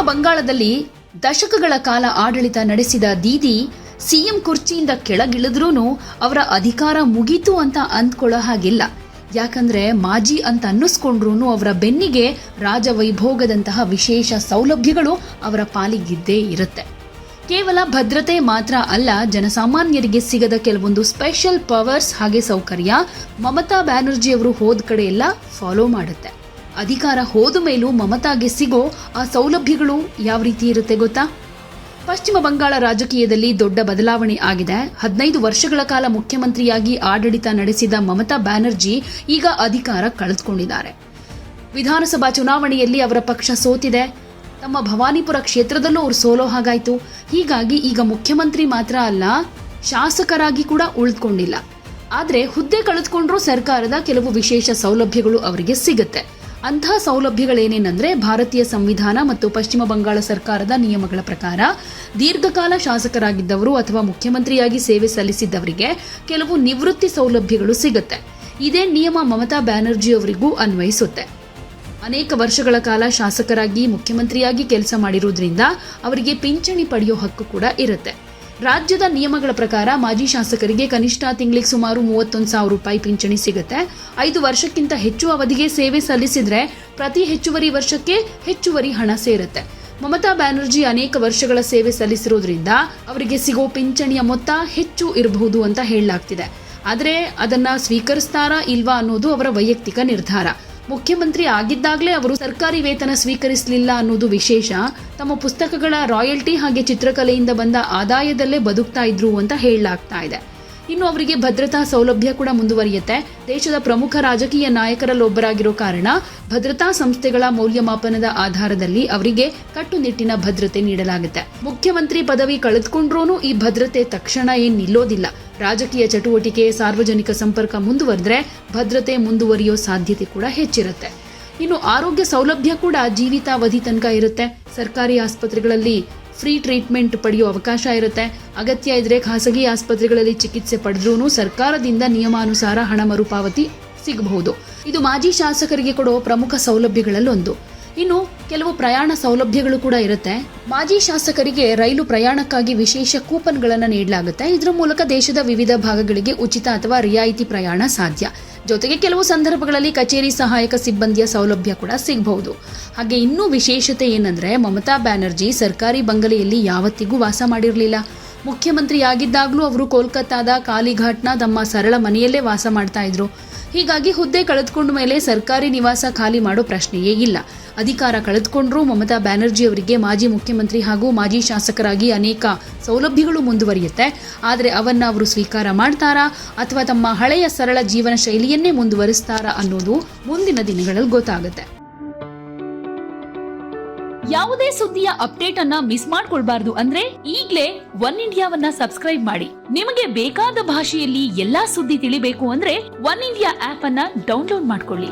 ಬಂಗಾಳದಲ್ಲಿ ದಶಕಗಳ ಕಾಲ ಆಡಳಿತ ನಡೆಸಿದ ದೀದಿ ಸಿಎಂ ಕುರ್ಚಿಯಿಂದ ಕೆಳಗಿಳಿದ್ರೂ ಅವರ ಅಧಿಕಾರ ಮುಗೀತು ಅಂತ ಅಂದ್ಕೊಳ್ಳೋ ಹಾಗಿಲ್ಲ. ಯಾಕಂದ್ರೆ ಮಾಜಿ ಅಂತ ಅನ್ನಿಸ್ಕೊಂಡ್ರೂ ಅವರ ಬೆನ್ನಿಗೆ ರಾಜವೈಭೋಗದಂತಹ ವಿಶೇಷ ಸೌಲಭ್ಯಗಳು ಅವರ ಪಾಲಿಗಿದ್ದೇ ಇರುತ್ತೆ. ಕೇವಲ ಭದ್ರತೆ ಮಾತ್ರ ಅಲ್ಲ, ಜನಸಾಮಾನ್ಯರಿಗೆ ಸಿಗದ ಕೆಲವೊಂದು ಸ್ಪೆಷಲ್ ಪವರ್ಸ್ ಹಾಗೆ ಸೌಕರ್ಯ ಮಮತಾ ಬ್ಯಾನರ್ಜಿ ಅವರು ಹೋದ ಕಡೆ ಎಲ್ಲ ಫಾಲೋ ಮಾಡುತ್ತೆ. ಅಧಿಕಾರ ಹೋದ ಮೇಲೂ ಮಮತಾಗೆ ಸಿಗೋ ಆ ಸೌಲಭ್ಯಗಳು ಯಾವ ರೀತಿ ಇರುತ್ತೆ ಗೊತ್ತಾ? ಪಶ್ಚಿಮ ಬಂಗಾಳ ರಾಜಕೀಯದಲ್ಲಿ ದೊಡ್ಡ ಬದಲಾವಣೆ ಆಗಿದೆ. 15 ವರ್ಷಗಳ ಕಾಲ ಮುಖ್ಯಮಂತ್ರಿಯಾಗಿ ಆಡಳಿತ ನಡೆಸಿದ ಮಮತಾ ಬ್ಯಾನರ್ಜಿ ಈಗ ಅಧಿಕಾರ ಕಳೆದುಕೊಂಡಿದ್ದಾರೆ. ವಿಧಾನಸಭಾ ಚುನಾವಣೆಯಲ್ಲಿ ಅವರ ಪಕ್ಷ ಸೋತಿದೆ. ತಮ್ಮ ಭವಾನಿಪುರ ಕ್ಷೇತ್ರದಲ್ಲೂ ಅವರು ಸೋಲೋ ಹಾಗಾಯ್ತು. ಹೀಗಾಗಿ ಈಗ ಮುಖ್ಯಮಂತ್ರಿ ಮಾತ್ರ ಅಲ್ಲ, ಶಾಸಕರಾಗಿ ಕೂಡ ಉಳಿದುಕೊಂಡಿಲ್ಲ. ಆದ್ರೆ ಹುದ್ದೆ ಕಳೆದುಕೊಂಡ್ರೂ ಸರ್ಕಾರದ ಕೆಲವು ವಿಶೇಷ ಸೌಲಭ್ಯಗಳು ಅವರಿಗೆ ಸಿಗುತ್ತೆ. ಅಂತಹ ಸೌಲಭ್ಯಗಳೇನೇನೆಂದ್ರೆ, ಭಾರತೀಯ ಸಂವಿಧಾನ ಮತ್ತು ಪಶ್ಚಿಮ ಬಂಗಾಳ ಸರ್ಕಾರದ ನಿಯಮಗಳ ಪ್ರಕಾರ ದೀರ್ಘಕಾಲ ಶಾಸಕರಾಗಿದ್ದವರು ಅಥವಾ ಮುಖ್ಯಮಂತ್ರಿಯಾಗಿ ಸೇವೆ ಸಲ್ಲಿಸಿದ್ದವರಿಗೆ ಕೆಲವು ನಿವೃತ್ತಿ ಸೌಲಭ್ಯಗಳು ಸಿಗುತ್ತೆ. ಇದೇ ನಿಯಮ ಮಮತಾ ಬ್ಯಾನರ್ಜಿ ಅವರಿಗೂ ಅನ್ವಯಿಸುತ್ತೆ. ಅನೇಕ ವರ್ಷಗಳ ಕಾಲ ಶಾಸಕರಾಗಿ ಮುಖ್ಯಮಂತ್ರಿಯಾಗಿ ಕೆಲಸ ಮಾಡಿರುವುದರಿಂದ ಅವರಿಗೆ ಪಿಂಚಣಿ ಪಡೆಯೋ ಹಕ್ಕು ಕೂಡ ಇರುತ್ತೆ. ರಾಜ್ಯದ ನಿಯಮಗಳ ಪ್ರಕಾರ ಮಾಜಿ ಶಾಸಕರಿಗೆ ಕನಿಷ್ಠ ತಿಂಗಳಿಗೆ ಸುಮಾರು 31,000 ರೂಪಾಯಿ ಪಿಂಚಣಿ ಸಿಗುತ್ತೆ. 5 ವರ್ಷಕ್ಕಿಂತ ಹೆಚ್ಚು ಅವಧಿಗೆ ಸೇವೆ ಸಲ್ಲಿಸಿದ್ರೆ ಪ್ರತಿ ಹೆಚ್ಚುವರಿ ವರ್ಷಕ್ಕೆ ಹೆಚ್ಚುವರಿ ಹಣ ಸೇರುತ್ತೆ. ಮಮತಾ ಬ್ಯಾನರ್ಜಿ ಅನೇಕ ವರ್ಷಗಳ ಸೇವೆ ಸಲ್ಲಿಸಿರೋದ್ರಿಂದ ಅವರಿಗೆ ಸಿಗೋ ಪಿಂಚಣಿಯ ಮೊತ್ತ ಹೆಚ್ಚು ಇರಬಹುದು ಅಂತ ಹೇಳಲಾಗ್ತಿದೆ. ಆದರೆ ಅದನ್ನ ಸ್ವೀಕರಿಸ್ತಾರಾ ಇಲ್ವಾ ಅನ್ನೋದು ಅವರ ವೈಯಕ್ತಿಕ ನಿರ್ಧಾರ. ಮುಖ್ಯಮಂತ್ರಿ ಆಗಿದ್ದಾಗಲೇ ಅವರು ಸರ್ಕಾರಿ ವೇತನ ಸ್ವೀಕರಿಸಲಿಲ್ಲ ಅನ್ನೋದು ವಿಶೇಷ. ತಮ್ಮ ಪುಸ್ತಕಗಳ ರಾಯಲ್ಟಿ ಹಾಗೆ ಚಿತ್ರಕಲೆಯಿಂದ ಬಂದ ಆದಾಯದಲ್ಲೇ ಬದುಕ್ತಾ ಇದ್ರು ಅಂತ ಹೇಳಲಾಗ್ತಾ ಇದೆ. ಇನ್ನು ಅವರಿಗೆ ಭದ್ರತಾ ಸೌಲಭ್ಯ ಕೂಡ ಮುಂದುವರಿಯುತ್ತೆ. ದೇಶದ ಪ್ರಮುಖ ರಾಜಕೀಯ ನಾಯಕರಲ್ಲೊಬ್ಬರಾಗಿರೋ ಕಾರಣ ಭದ್ರತಾ ಸಂಸ್ಥೆಗಳ ಮೌಲ್ಯಮಾಪನದ ಆಧಾರದಲ್ಲಿ ಅವರಿಗೆ ಕಟ್ಟುನಿಟ್ಟಿನ ಭದ್ರತೆ ನೀಡಲಾಗುತ್ತೆ. ಮುಖ್ಯಮಂತ್ರಿ ಪದವಿ ಕಳೆದುಕೊಂಡ್ರೂ ಈ ಭದ್ರತೆ ತಕ್ಷಣ ಏನ್ ನಿಲ್ಲೋದಿಲ್ಲ. ರಾಜಕೀಯ ಚಟುವಟಿಕೆ, ಸಾರ್ವಜನಿಕ ಸಂಪರ್ಕ ಮುಂದುವರೆದ್ರೆ ಭದ್ರತೆ ಮುಂದುವರಿಯೋ ಸಾಧ್ಯತೆ ಕೂಡ ಹೆಚ್ಚಿರುತ್ತೆ. ಇನ್ನು ಆರೋಗ್ಯ ಸೌಲಭ್ಯ ಕೂಡ ಜೀವಿತಾವಧಿ ತನಕ ಇರುತ್ತೆ. ಸರ್ಕಾರಿ ಆಸ್ಪತ್ರೆಗಳಲ್ಲಿ ಫ್ರೀ ಟ್ರೀಟ್ಮೆಂಟ್ ಪಡೆಯೋ ಅವಕಾಶ ಇರುತ್ತೆ. ಅಗತ್ಯ ಇದ್ರೆ ಖಾಸಗಿ ಆಸ್ಪತ್ರೆಗಳಲ್ಲಿ ಚಿಕಿತ್ಸೆ ಪಡೆದ್ರೂ ಸರ್ಕಾರದಿಂದ ನಿಯಮಾನುಸಾರ ಹಣ ಮರುಪಾವತಿ ಸಿಗಬಹುದು. ಇದು ಮಾಜಿ ಶಾಸಕರಿಗೆ ಕೊಡೋ ಪ್ರಮುಖ ಸೌಲಭ್ಯಗಳಲ್ಲೊಂದು. ಇನ್ನು ಕೆಲವು ಪ್ರಯಾಣ ಸೌಲಭ್ಯಗಳು ಕೂಡ ಇರುತ್ತೆ. ಮಾಜಿ ಶಾಸಕರಿಗೆ ರೈಲು ಪ್ರಯಾಣಕ್ಕಾಗಿ ವಿಶೇಷ ಕೂಪನ್ಗಳನ್ನು ನೀಡಲಾಗುತ್ತೆ. ಇದರ ಮೂಲಕ ದೇಶದ ವಿವಿಧ ಭಾಗಗಳಿಗೆ ಉಚಿತ ಅಥವಾ ರಿಯಾಯಿತಿ ಪ್ರಯಾಣ ಸಾಧ್ಯ. ಜೊತೆಗೆ ಕೆಲವು ಸಂದರ್ಭಗಳಲ್ಲಿ ಕಚೇರಿ ಸಹಾಯಕ ಸಿಬ್ಬಂದಿಯ ಸೌಲಭ್ಯ ಕೂಡ ಸಿಗಬಹುದು. ಹಾಗೆ ಇನ್ನೂ ವಿಶೇಷತೆ ಏನಂದ್ರೆ, ಮಮತಾ ಬ್ಯಾನರ್ಜಿ ಸರ್ಕಾರಿ ಬಂಗಲೆಯಲ್ಲಿ ಯಾವತ್ತಿಗೂ ವಾಸ ಮಾಡಿರಲಿಲ್ಲ. ಮುಖ್ಯಮಂತ್ರಿ ಆಗಿದ್ದಾಗಲೂ ಅವರು ಕೋಲ್ಕತ್ತಾದ ಕಾಲಿಘಾಟ್ನ ತಮ್ಮ ಸರಳ ಮನೆಯಲ್ಲೇ ವಾಸ ಮಾಡ್ತಾ ಇದ್ರು. ಹೀಗಾಗಿ ಹುದ್ದೆ ಕಳೆದುಕೊಂಡ ಮೇಲೆ ಸರ್ಕಾರಿ ನಿವಾಸ ಖಾಲಿ ಮಾಡೋ ಪ್ರಶ್ನೆಯೇ ಇಲ್ಲ. ಅಧಿಕಾರ ಕಳೆದುಕೊಂಡ್ರೂ ಮಮತಾ ಬ್ಯಾನರ್ಜಿ ಅವರಿಗೆ ಮಾಜಿ ಮುಖ್ಯಮಂತ್ರಿ ಹಾಗೂ ಮಾಜಿ ಶಾಸಕರಾಗಿ ಅನೇಕ ಸೌಲಭ್ಯಗಳು ಮುಂದುವರಿಯುತ್ತೆ. ಆದರೆ ಅವನ್ನ ಅವರು ಸ್ವೀಕಾರ ಮಾಡ್ತಾರಾ ಅಥವಾ ತಮ್ಮ ಹಳೆಯ ಸರಳ ಜೀವನ ಶೈಲಿಯನ್ನೇ ಮುಂದುವರಿಸ್ತಾರಾ ಅನ್ನೋದು ಮುಂದಿನ ದಿನಗಳಲ್ಲಿ ಗೊತ್ತಾಗುತ್ತೆ. ಯಾವುದೇ ಸುದ್ದಿಯ ಅಪ್ಡೇಟ್ ಅನ್ನ ಮಿಸ್ ಮಾಡ್ಕೊಳ್ಬಾರ್ದು ಅಂದ್ರೆ ಈಗ್ಲೇ ಒನ್ ಇಂಡಿಯಾವನ್ನ ಸಬ್ಸ್ಕ್ರೈಬ್ ಮಾಡಿ. ನಿಮಗೆ ಬೇಕಾದ ಭಾಷೆಯಲ್ಲಿ ಎಲ್ಲಾ ಸುದ್ದಿ ತಿಳಿಬೇಕು ಅಂದ್ರೆ ಒನ್ ಇಂಡಿಯಾ ಆಪ್ ಅನ್ನ ಡೌನ್ಲೋಡ್ ಮಾಡ್ಕೊಳ್ಳಿ.